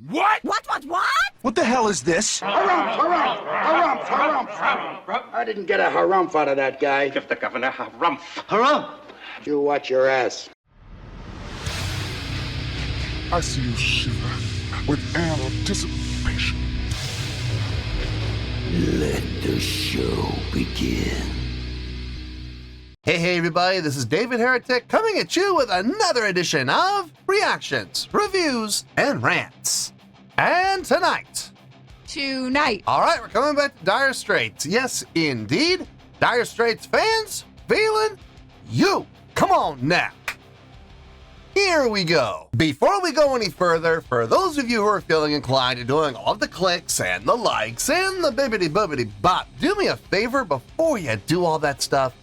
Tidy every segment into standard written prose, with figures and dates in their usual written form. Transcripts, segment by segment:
What? What? What the hell is this? Harumph. I didn't get a harumph out of that guy. Give the governor harumph. Harumph! You watch your ass. I see you shiver with anticipation. Let the show begin. Hey everybody, this is David Heretic coming at you with another edition of Reactions, Reviews, and Rants. And tonight, alright, we're coming back to Dire Straits. Yes, indeed, Dire Straits fans feeling you. Come on now. Here we go. Before we go any further, for those of you who are feeling inclined to doing all the clicks and the likes and the bibbity-bobbity bop, do me a favor before you do all that stuff.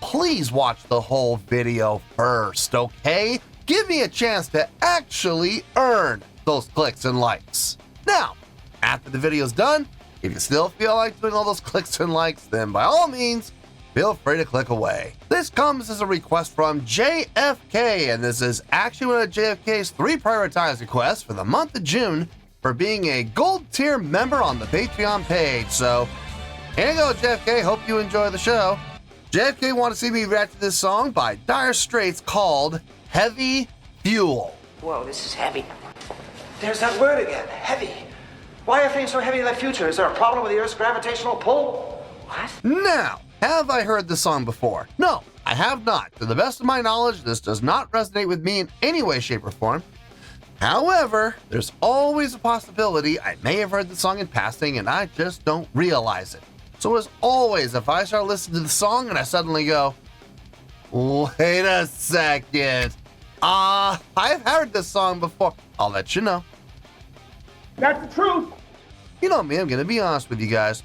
Please watch the whole video first, okay? Give me a chance to actually earn those clicks and likes. Now, after the video's done, if you still feel like doing all those clicks and likes, then by all means, feel free to click away. This comes as a request from JFK, and this is actually one of JFK's 3 prioritized requests for the month of June for being a gold tier member on the Patreon page. So, here you go, JFK. Hope you enjoy the show. JFK wanted to see me react to this song by Dire Straits called Heavy Fuel. Whoa, this is heavy. There's that word again, heavy. Why are things so heavy in the future? Is there a problem with the Earth's gravitational pull? What? Now, have I heard this song before? No, I have not. To the best of my knowledge, this does not resonate with me in any way, shape, or form. However, there's always a possibility I may have heard the song in passing and I just don't realize it. So as always, if I start listening to the song and I suddenly go, wait a second, I've heard this song before, I'll let you know. That's the truth. You know me, I'm gonna be honest with you guys.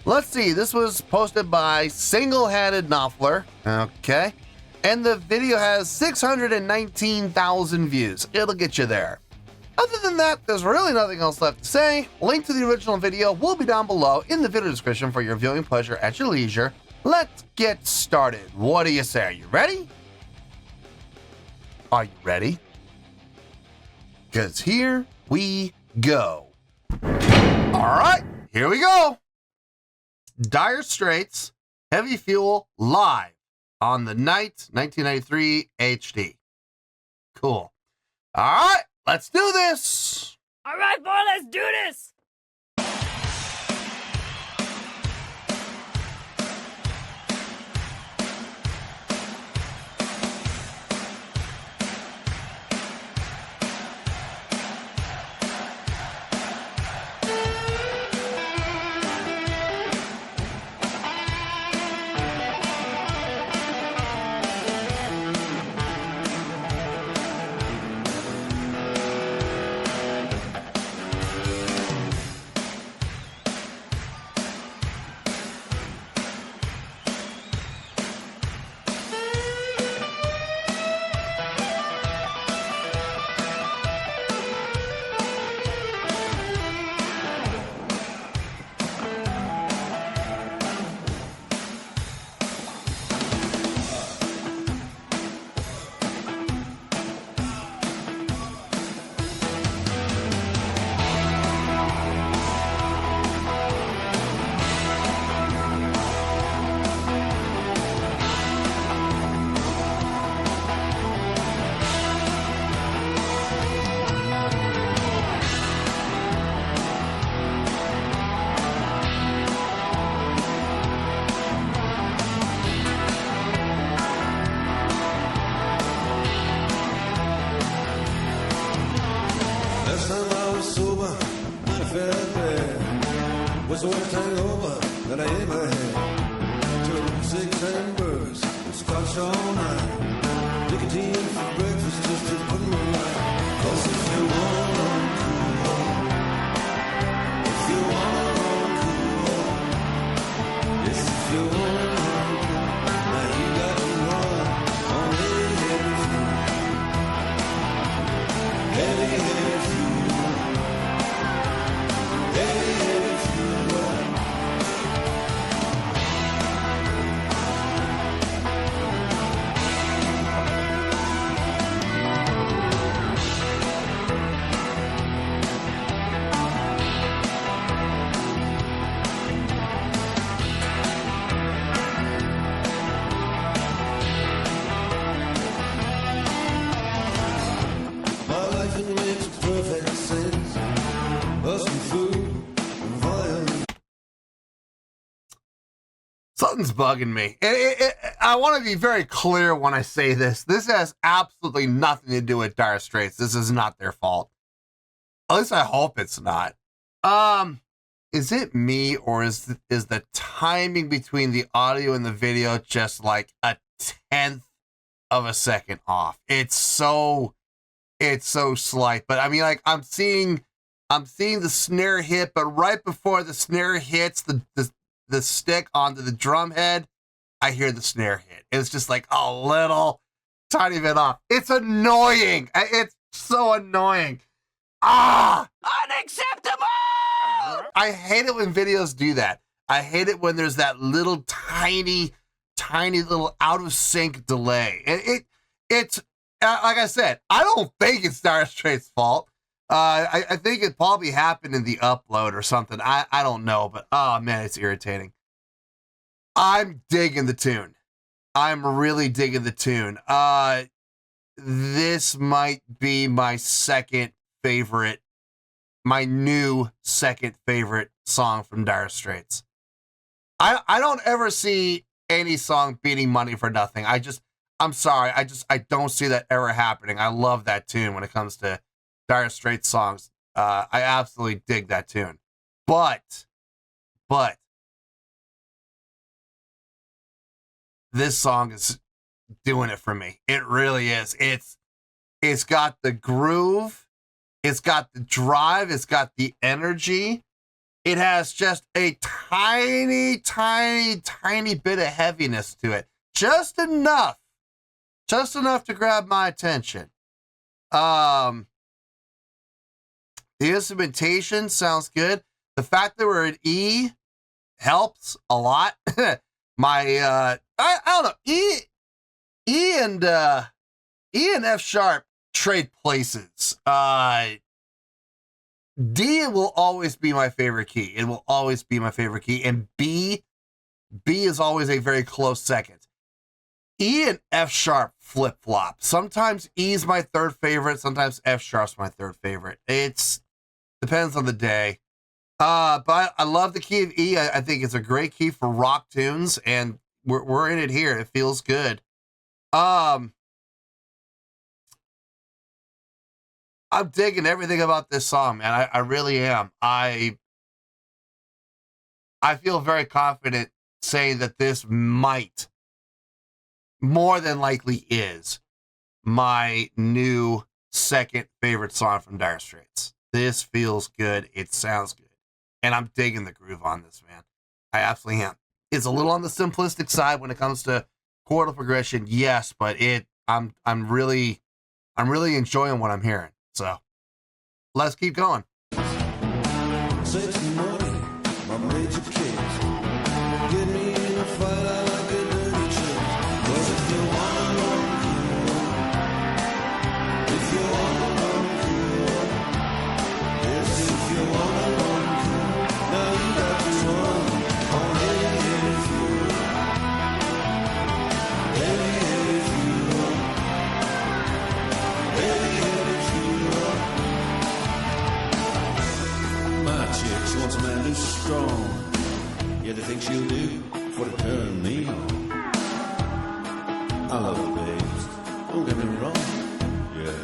Let's see, this was posted by Single-Handed Knopfler, okay? And the video has 619,000 views. It'll get you there. Other than that, there's really nothing else left to say. Link to the original video will be down below in the video description for your viewing pleasure at your leisure. Let's get started. What do you say? Are you ready? Are you ready? Because here we go. Alright, here we go. Dire Straits, Heavy Fuel, live on the Night 1993 HD. Cool. Alright. Let's do this! All right, boy, let's do this! Was the worst hangover that I ever had. Took 6 hamburgers and scotch all night. Nicotine for breakfast just to put me right. 'Cause if you wanna run cool, if you wanna run cool, yes, if you wanna run cool, now you gotta run on heavy fuel. Heavy fuel. Something's bugging me. I want to be very clear when I say this. This has absolutely nothing to do with Dire Straits. This is not their fault. At least I hope it's not. Is it me, or is the timing between the audio and the video just like a 10th of a second off? It's so slight. But I mean, like, I'm seeing the snare hit, but right before the snare hits the stick onto the drum head, I hear the snare hit. It's just like a little tiny bit off. It's annoying. It's so annoying. Unacceptable! I hate it when videos do that. I hate it when there's that little tiny little out of sync delay. And it's like I said, I don't think it's Dire Straits' fault. I think it probably happened in the upload or something. I don't know, but oh man, it's irritating. I'm digging the tune. I'm really digging the tune. This might be my new second favorite song from Dire Straits. I don't ever see any song beating Money for Nothing. I'm sorry. I don't see that ever happening. I love that tune when it comes to Dire Straits songs. I absolutely dig that tune. But this song is doing it for me. It really is. It's got the groove. It's got the drive. It's got the energy. It has just a tiny bit of heaviness to it. Just enough to grab my attention. The instrumentation sounds good. The fact that we're at E helps a lot. I don't know. E and F sharp trade places. D will always be my favorite key. It will always be my favorite key. And B is always a very close second. E and F sharp flip flop. Sometimes E is my third favorite. Sometimes F sharp's my third favorite. It's depends on the day. But I love the key of E. I think it's a great key for rock tunes, and we're in it here. It feels good. I'm digging everything about this song, man. I really am. I feel very confident saying that this might, more than likely is, my new second favorite song from Dire Straits. This feels good. It sounds good. And I'm digging the groove on this, man. I absolutely am. It's a little on the simplistic side when it comes to chordal progression, yes, but I'm really enjoying what I'm hearing. So let's keep going. Sexy money, my major kids. Get me in a fight, I like a dirty chick. 'Cause if you wanna run cool, if you wanna run cool, yes, if you wanna run cool, now you got to run on heavy fuel. Heavy fuel. Heavy fuel. My chick, she wants a man who's strong. Yeah, they think she'll do for to turn me on. I love her, babes. Don't get me wrong. Yeah,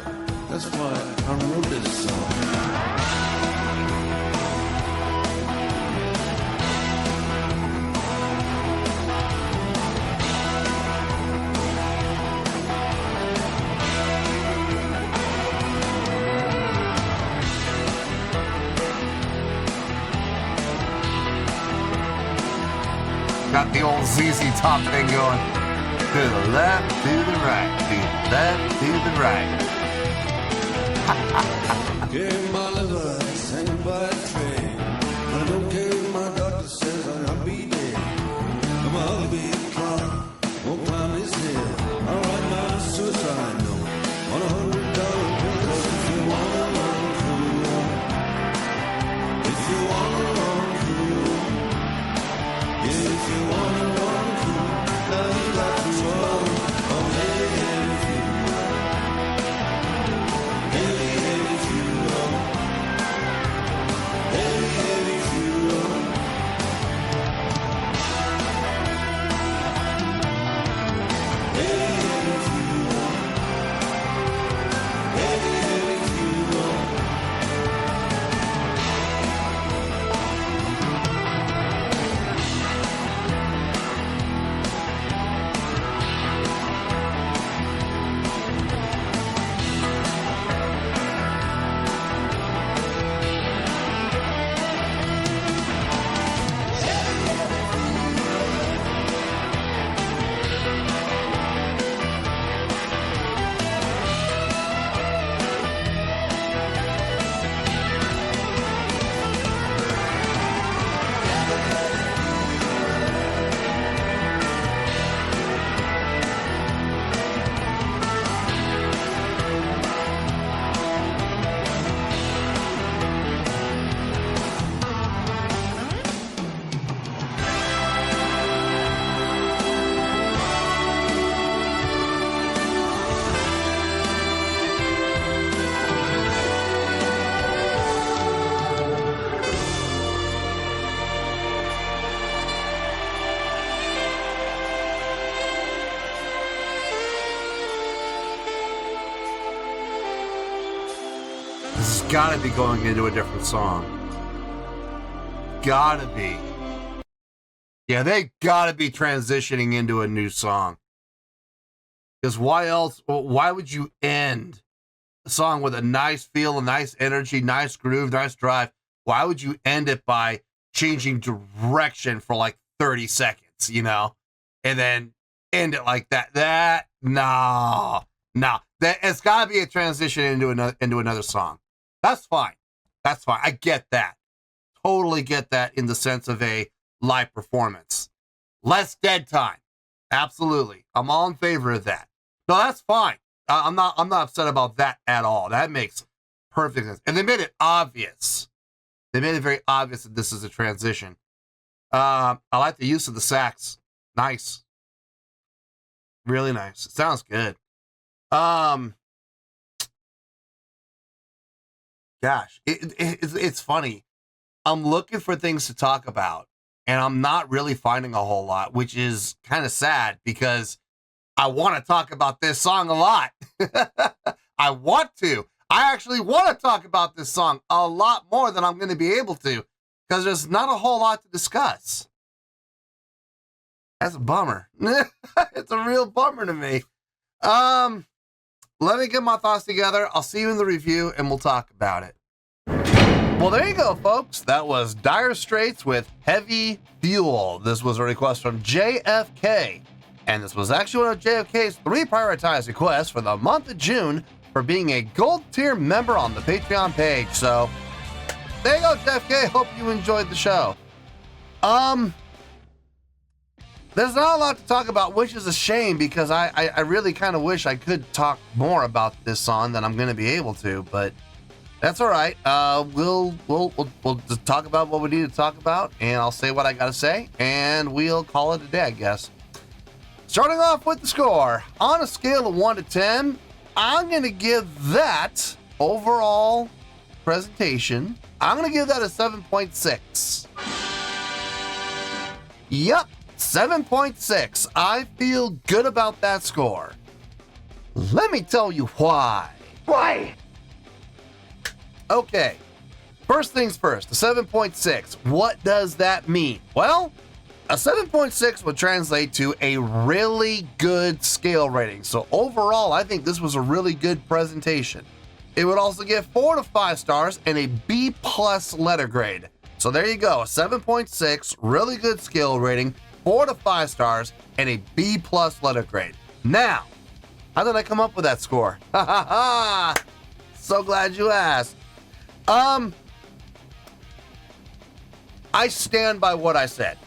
that's why I wrote this song. Got the old ZZ Top thing going. To the left, to the right, to the left, to the right. Carry my liver, hang by a trade. I don't care if my doctor says I'll be dead. I'm a hungry clown, won't climb his hill. I write my suicide note on $100 bill. If you wanna run cool, if you wanna run cool, yeah, if you wanna run cool, now you got to run on heavy fuel. Heavy fuel. gotta be going into a different song. Gotta be. Yeah, they gotta be transitioning into a new song. Because why else? Why would you end a song with a nice feel, a nice energy, nice groove, nice drive? Why would you end it by changing direction for like 30 seconds, you know? And then end it like that? No. It's gotta be a transition into another song. That's fine. I get that. Totally get that in the sense of a live performance. Less dead time. Absolutely. I'm all in favor of that. No, that's fine. I'm not upset about that at all. That makes perfect sense. And they made it obvious. They made it very obvious that this is a transition. I like the use of the sax. Nice. Really nice. It sounds good. Gosh, it's funny. I'm looking for things to talk about, and I'm not really finding a whole lot, which is kind of sad because I want to talk about this song a lot. I want to. I actually want to talk about this song a lot more than I'm going to be able to because there's not a whole lot to discuss. That's a bummer. It's a real bummer to me. Let me get my thoughts together. I'll see you in the review and we'll talk about it. Well, there you go, folks. That was Dire Straits with Heavy Fuel. This was a request from JFK. And this was actually one of JFK's 3 prioritized requests for the month of June for being a gold tier member on the Patreon page. So there you go, JFK. Hope you enjoyed the show. There's not a lot to talk about, which is a shame because I really kind of wish I could talk more about this song than I'm going to be able to, but that's all right. We'll just talk about what we need to talk about, and I'll say what I got to say, and we'll call it a day, I guess. Starting off with the score, on a scale of 1 to 10, I'm going to give that overall presentation, I'm going to give that a 7.6. Yep. 7.6. I feel good about that score. Let me tell you why. Why? Okay. First things first, a 7.6. What does that mean? Well, a 7.6 would translate to a really good scale rating. So overall, I think this was a really good presentation. It would also get 4 to 5 stars and a B+ letter grade. So there you go, a 7.6, really good scale rating, 4 to 5 stars, and a B+ letter grade. Now, how did I come up with that score? Ha ha ha! So glad you asked. I stand by what I said.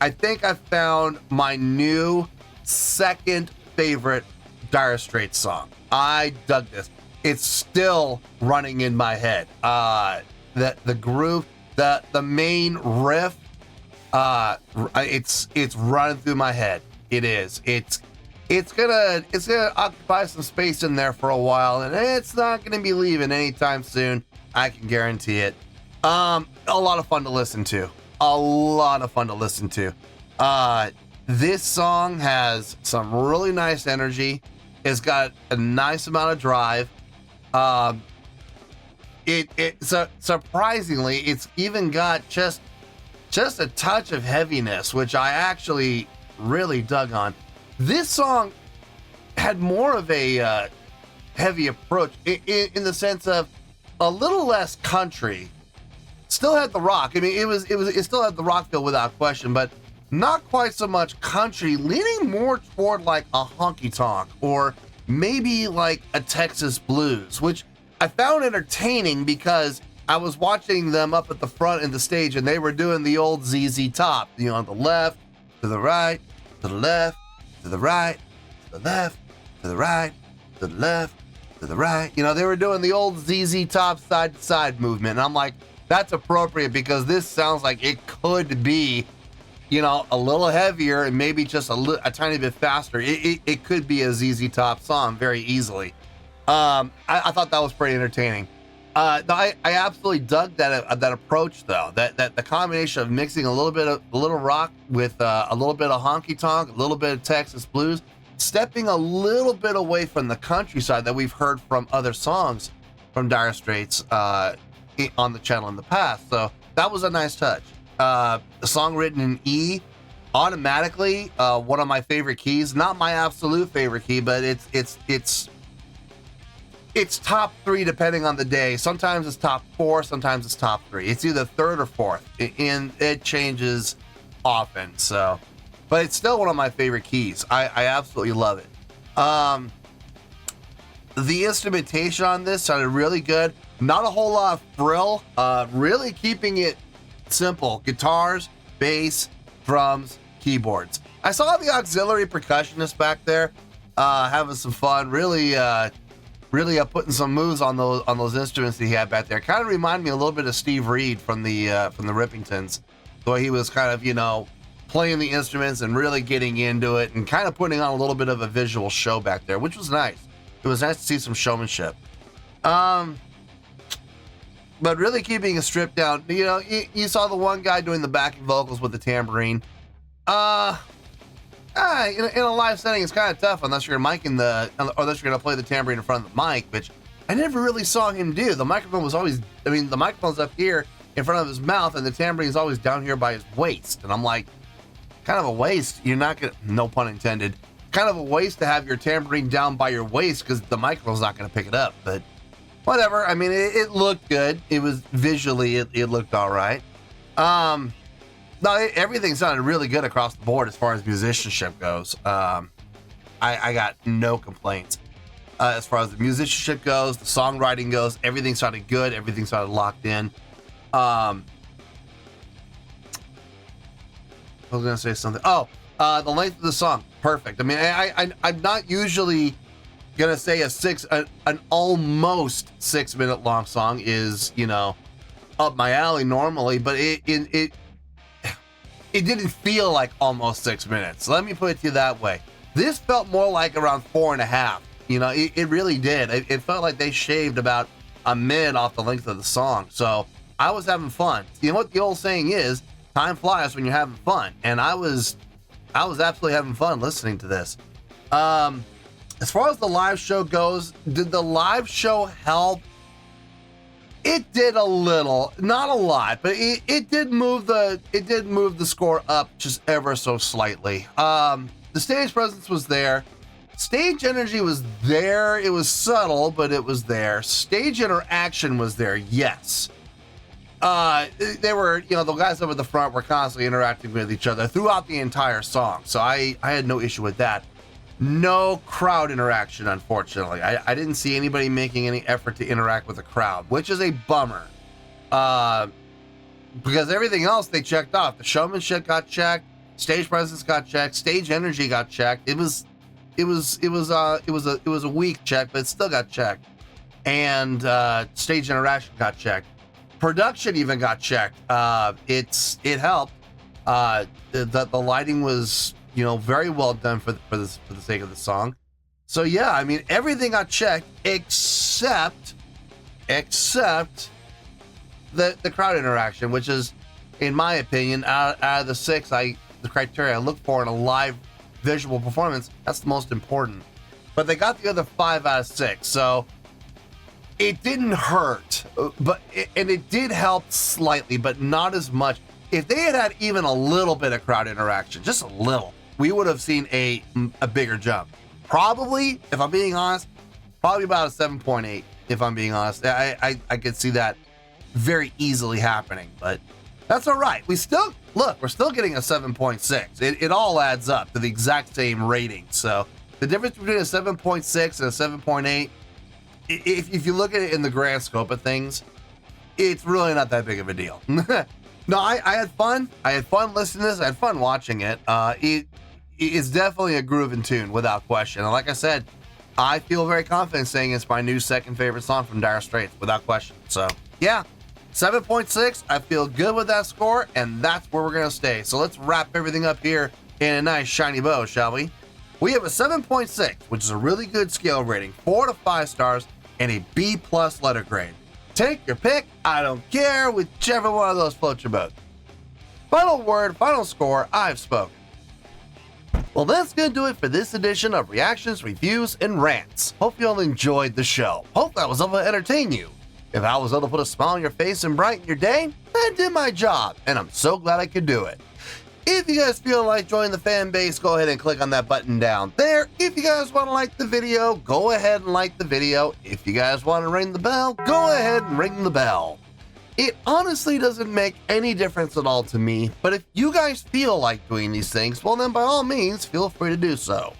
I think I found my new second favorite Dire Straits song. I dug this. It's still running in my head. The groove, the main riff, it's running through my head. It is. It's gonna occupy some space in there for a while, and it's not gonna be leaving anytime soon. I can guarantee it. A lot of fun to listen to. This song has some really nice energy. It's got a nice amount of drive. Surprisingly, it's even got just a touch of heaviness, which I actually really dug on. This song had more of a heavy approach in the sense of a little less country. Still had the rock. I mean, it still had the rock feel without question, but not quite so much country, leaning more toward like a honky tonk or maybe like a Texas blues, which I found entertaining because I was watching them up at the front in the stage and they were doing the old ZZ Top, you know, on the left, to the right, to the left, to the right, to the left, to the right, to the left, to the right. You know, they were doing the old ZZ Top side to side movement. And I'm like, that's appropriate because this sounds like it could be, you know, a little heavier and maybe just a tiny bit faster. It could be a ZZ Top song very easily. I thought that was pretty entertaining. I absolutely dug that approach though. That the combination of mixing a little rock with a little bit of honky tonk, a little bit of Texas blues, stepping a little bit away from the countryside that we've heard from other songs from Dire Straits on the channel in the past. So that was a nice touch. A song written in E, automatically one of my favorite keys. Not my absolute favorite key, but it's top 3 depending on the day. Sometimes it's top 4, sometimes it's top 3. It's either 3rd or 4th, and it changes often. So, but it's still one of my favorite keys. I absolutely love it. The instrumentation on this sounded really good. Not a whole lot of frill. Really keeping it simple. Guitars, bass, drums, keyboards. I saw the auxiliary percussionist back there having some fun. Really putting some moves on those instruments that he had back there. Kind of reminded me a little bit of Steve Reed from the Rippingtons. The way he was kind of, playing the instruments and really getting into it and kind of putting on a little bit of a visual show back there, which was nice. It was nice to see some showmanship. But really keeping it stripped down. You saw the one guy doing the backing vocals with the tambourine. In a live setting, it's kind of tough unless you're miking unless you're gonna play the tambourine in front of the mic, which I never really saw him do. The microphone was always, the microphone's up here in front of his mouth, and the tambourine is always down here by his waist. And I'm like, kind of a waste. You're not gonna, no pun intended, kind of a waste to have your tambourine down by your waist because the microphone's not gonna pick it up. But whatever. I mean, it looked good. It was visually, it looked all right. No, everything sounded really good across the board as far as musicianship goes. I got no complaints. As far as the musicianship goes, the songwriting goes, everything sounded good. Everything sounded locked in. I was gonna say something. The length of the song, perfect. I mean, I'm not usually gonna say an almost 6-minute long song is up my alley normally, but it didn't feel like almost 6 minutes. Let me put it to you that way. This felt more like around 4.5. It really did. It felt like they shaved about a minute off the length of the song. So I was having fun. You know what the old saying is? Time flies when you're having fun, and I was absolutely having fun listening to this. As far as the live show goes, did the live show help? It did a little, not a lot, but it did move the score up just ever so slightly. The stage presence was there. Stage energy was there. It was subtle, but it was there. Stage interaction was there, yes. They were, the guys over the front were constantly interacting with each other throughout the entire song. So I had no issue with that. No crowd interaction, unfortunately. I didn't see anybody making any effort to interact with the crowd, which is a bummer. Because everything else they checked off. The showmanship got checked. Stage presence got checked. Stage energy got checked. It was a weak check, but it still got checked. And stage interaction got checked. Production even got checked. It helped. The lighting was very well done for the sake of the song. So yeah, I mean everything got checked except the crowd interaction, which is, in my opinion, out of the 6, the criteria I look for in a live visual performance, that's the most important. But they got the other 5 out of 6, so it didn't hurt, and it did help slightly, but not as much. If they had even a little bit of crowd interaction, just a little, we would have seen a bigger jump. Probably, if I'm being honest, probably about a 7.8. If I'm being honest, I could see that very easily happening, but that's all right. We're still getting a 7.6. It all adds up to the exact same rating. So the difference between a 7.6 and a 7.8, if you look at it in the grand scope of things, it's really not that big of a deal. No, I had fun. I had fun listening to this. I had fun watching it. It's definitely a grooving tune, without question. And like I said, I feel very confident saying it's my new second favorite song from Dire Straits, without question. So, yeah, 7.6. I feel good with that score, and that's where we're going to stay. So let's wrap everything up here in a nice shiny bow, shall we? We have a 7.6, which is a really good scale rating, 4 to 5 stars, and a B+ letter grade. Take your pick. I don't care. Whichever one of those floats your boat. Final word, final score, I've spoken. Well, that's going to do it for this edition of Reactions, Reviews, and Rants. Hope you all enjoyed the show. Hope that was able to entertain you. If I was able to put a smile on your face and brighten your day, I did my job, and I'm so glad I could do it. If you guys feel like joining the fan base, go ahead and click on that button down there. If you guys want to like the video, go ahead and like the video. If you guys want to ring the bell, go ahead and ring the bell. It honestly doesn't make any difference at all to me, but if you guys feel like doing these things, well then by all means, feel free to do so.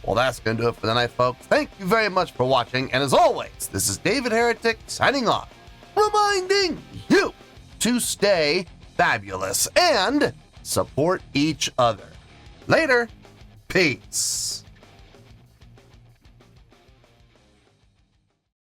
Well, that's going to do it for tonight, folks. Thank you very much for watching, and as always, this is David Heretic signing off, reminding you to stay fabulous and support each other. Later. Peace.